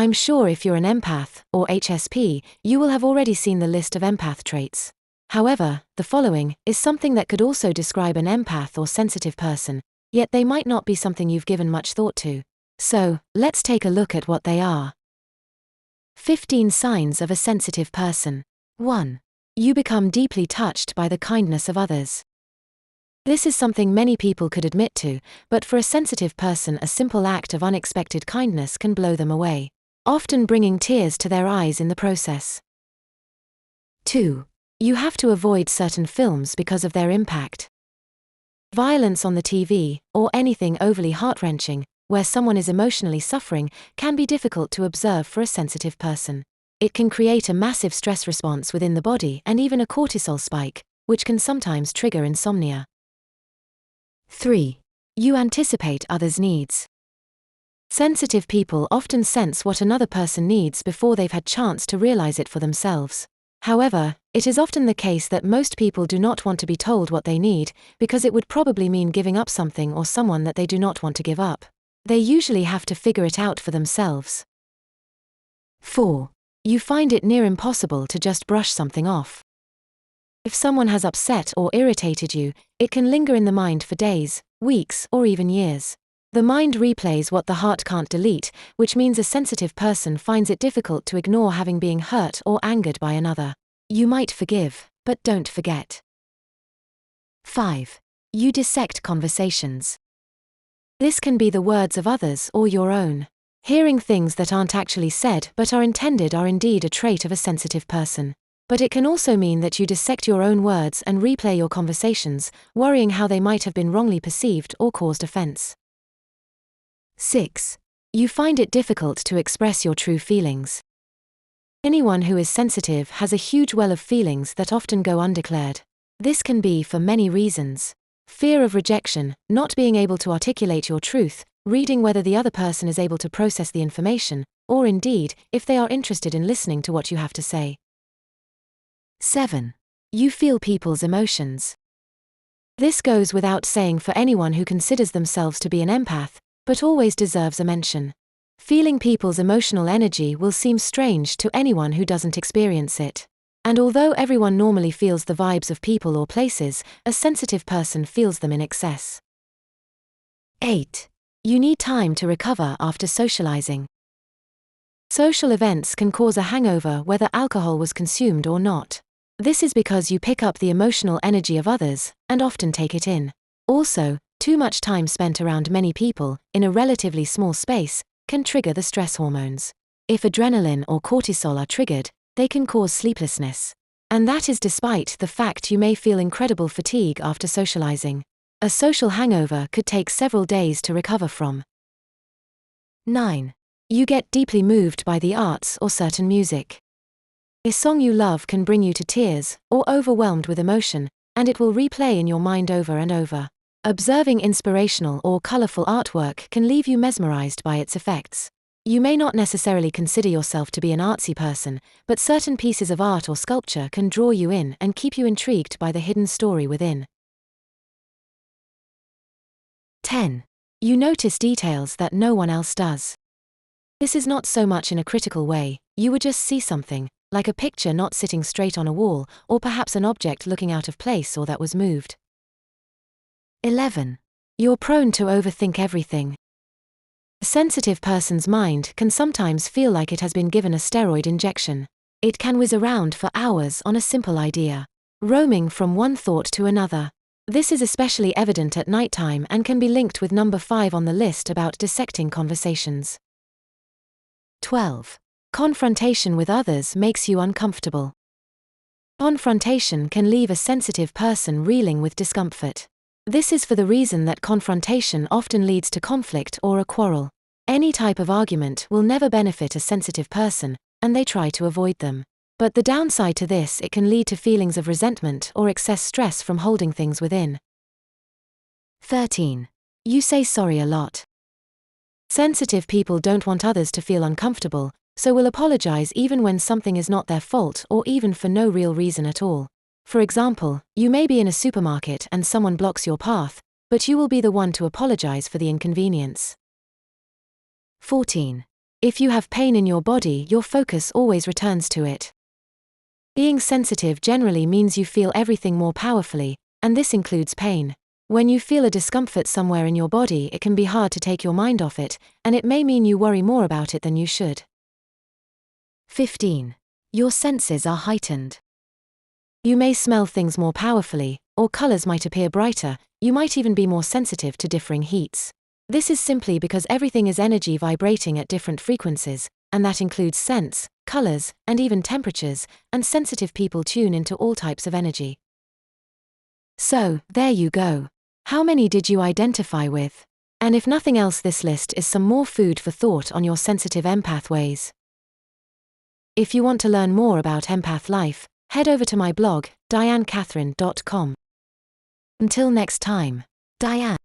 I'm sure if you're an empath, or HSP, you will have already seen the list of empath traits. However, the following is something that could also describe an empath or sensitive person, yet they might not be something you've given much thought to. So, let's take a look at what they are. 15 signs of a sensitive person. 1. You become deeply touched by the kindness of others. This is something many people could admit to, but for a sensitive person, a simple act of unexpected kindness can blow them away, often bringing tears to their eyes in the process. 2. You have to avoid certain films because of their impact. Violence on the TV, or anything overly heart-wrenching, where someone is emotionally suffering, can be difficult to observe for a sensitive person. It can create a massive stress response within the body and even a cortisol spike, which can sometimes trigger insomnia. 3. You anticipate others' needs. Sensitive people often sense what another person needs before they've had chance to realize it for themselves. However, it is often the case that most people do not want to be told what they need, because it would probably mean giving up something or someone that they do not want to give up. They usually have to figure it out for themselves. 4. You find it near impossible to just brush something off. If someone has upset or irritated you, it can linger in the mind for days, weeks, or even years. The mind replays what the heart can't delete, which means a sensitive person finds it difficult to ignore having been hurt or angered by another. You might forgive, but don't forget. 5. You dissect conversations. This can be the words of others or your own. Hearing things that aren't actually said but are intended are indeed a trait of a sensitive person. But it can also mean that you dissect your own words and replay your conversations, worrying how they might have been wrongly perceived or caused offense. 6. You find it difficult to express your true feelings. Anyone who is sensitive has a huge well of feelings that often go undeclared. This can be for many reasons. Fear of rejection, not being able to articulate your truth, reading whether the other person is able to process the information, or indeed, if they are interested in listening to what you have to say. 7. You feel people's emotions. This goes without saying for anyone who considers themselves to be an empath, but always deserves a mention. Feeling people's emotional energy will seem strange to anyone who doesn't experience it. And although everyone normally feels the vibes of people or places, a sensitive person feels them in excess. 8. You need time to recover after socializing. Social events can cause a hangover whether alcohol was consumed or not. This is because you pick up the emotional energy of others, and often take it in. Also, too much time spent around many people, in a relatively small space, can trigger the stress hormones. If adrenaline or cortisol are triggered, they can cause sleeplessness. And that is despite the fact you may feel incredible fatigue after socializing. A social hangover could take several days to recover from. 9. You get deeply moved by the arts or certain music. A song you love can bring you to tears, or overwhelmed with emotion, and it will replay in your mind over and over. Observing inspirational or colorful artwork can leave you mesmerized by its effects. You may not necessarily consider yourself to be an artsy person, but certain pieces of art or sculpture can draw you in and keep you intrigued by the hidden story within. 10. You notice details that no one else does. This is not so much in a critical way, you would just see something, like a picture not sitting straight on a wall, or perhaps an object looking out of place or that was moved. 11. You're prone to overthink everything. A sensitive person's mind can sometimes feel like it has been given a steroid injection. It can whiz around for hours on a simple idea, roaming from one thought to another. This is especially evident at nighttime and can be linked with number 5 on the list about dissecting conversations. 12. Confrontation with others makes you uncomfortable. Confrontation can leave a sensitive person reeling with discomfort. This is for the reason that confrontation often leads to conflict or a quarrel. Any type of argument will never benefit a sensitive person, and they try to avoid them. But the downside to this, it can lead to feelings of resentment or excess stress from holding things within. 13. You say sorry a lot. Sensitive people don't want others to feel uncomfortable, so will apologize even when something is not their fault or even for no real reason at all. For example, you may be in a supermarket and someone blocks your path, but you will be the one to apologize for the inconvenience. 14. If you have pain in your body, your focus always returns to it. Being sensitive generally means you feel everything more powerfully, and this includes pain. When you feel a discomfort somewhere in your body, it can be hard to take your mind off it, and it may mean you worry more about it than you should. 15. Your senses are heightened. You may smell things more powerfully, or colors might appear brighter. You might even be more sensitive to differing heats. This is simply because everything is energy vibrating at different frequencies, and that includes scents, colors, and even temperatures, and sensitive people tune into all types of energy. So, there you go. How many did you identify with? And if nothing else, this list is some more food for thought on your sensitive empath ways. If you want to learn more about empath life, head over to my blog, dianecatherine.com. Until next time, Diane.